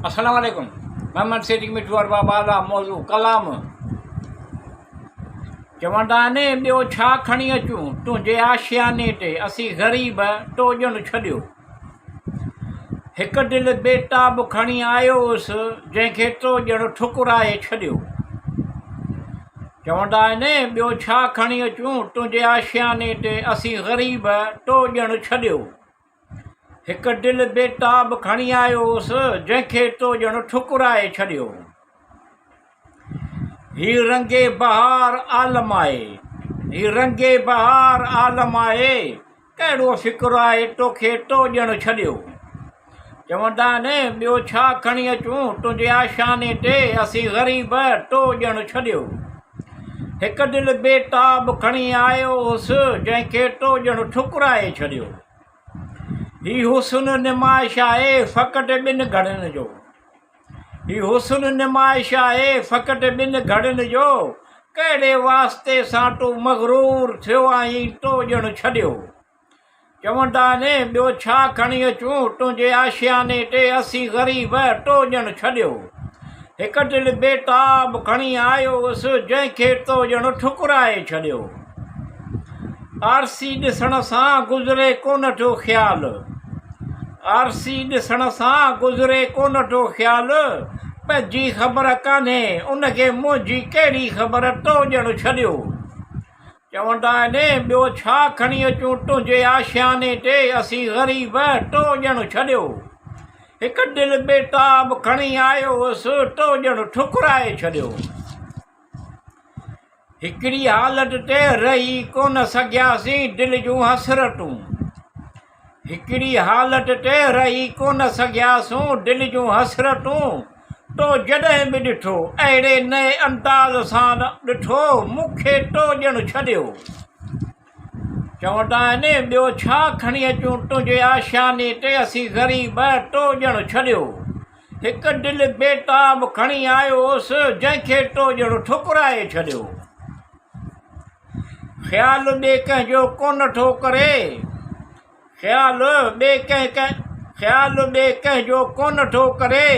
अस्सलाम वालेकुम। मोहम्मद सिद्दीक मिठूर बाबा दा मौजू क़लाम। चवंदा आहिनि ॿियो छा खणी अचूं तुंहिंजे आशियाने ते असीं ग़रीब तो ॼण छॾियो। हिकु दिलि बेताब खणी आयो हुउसि जंहिंखे तो ॼण ठुकराए छॾियो। चवंदा आहिनि ॿियो छा खणी अचूं तुंहिंजे आशियाने ते असीं ग़रीब तो ॼण छॾियो। हिकु दिलि बेताब खणी आयो हुउसि जंहिंखे तो ॼण ठुकराए छॾियो। ही रंगे बहार आलम आहे, ही रंगे बहार आलम आहे, कहिड़ो फ़िक्रु आहे तोखे तो ॼण छॾियो। चवंदा आहिनि ॿियो छा खणी अचूं तुंहिंजे आशियाने ते असीं ग़रीब तो ॼण छॾियो। हिकु दिलि बेताब खणी आयो हुउसि जंहिंखे तो ॼण ठुकराए छॾियो। ही हुस्न निमाइश आहे फ़क़ति ॿिनि घड़ियुनि जो, ही हुस्न निमाइश आहे फ़क़ति ॿिनि घड़ियुनि जो, कहिड़े वास्ते सां तूं मग़रूर थियो आहीं तो ॼण छॾियो। चवंदा आहिनि ॿियो छा खणी अचूं तुंहिंजे आशियाने ते असीं ग़रीब तो ॼण छॾियो। हिकु दिलि बेताब खणी आयो हुउसि जंहिंखे तो ॼण ठुकराए छॾियो। आरसी ॾिसण सां गुज़रे कोन थो ख़्यालु, आरसी ॾिसण सां गुज़रे कोन थो ख़्यालु, पंहिंजी ख़बर कान्हे उनखे मुंहिंजी कहिड़ी ख़बर तो ॼण छॾियो। चवंदा आहिनि ॿियो छा खणी अचूं तुंहिंजे आशियाने ते असीं ग़रीब तो ॼण छॾियो। हिकु दिलि बेताब खणी आयो हुउसि तो ॼण ठुकराए छॾियो। हिकिड़ी हालत ते रही कोन सघियासीं दिलि जूं हसरतूं, हिकिड़ी हालत ते रही कोन सघियासूं दिलि जूं हसरतूं, तो जॾहिं बि ॾिठो अहिड़े नए अंदाज़ सां ॾिठो मूंखे तो ॼण छॾियो। चवंदा आहिनि ॿियो छा खणी अचूं तुंहिंजे आशियाने ते असीं ग़रीब तो ॼण छॾियो। हिकु दिलि बेताब खणी आयो हुउसि जंहिंखे तो ॼण ठुकराए छॾियो। ख़्यालु ॿिए कंहिंजो कोन थो करे, ख़्यालु ॿिए कंहिंजो कोन थो करे,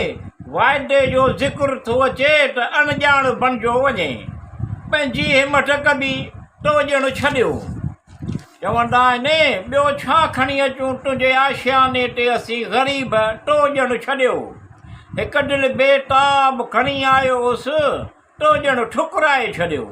वाइदे जो ज़िक्र थो अचे त अणॼाण बणिजो वञे, पंहिंजी हिमथ कबी तो ॼण छॾियो। चवंदा आहिनि ॿियो छा खणी अचूं तुंहिंजे आशियाने ते असीं ग़रीब तो ॼण छॾियो। हिकु दिलि बेताब खणी आयो हुउसि तो ॼण ठुकराए छॾियो।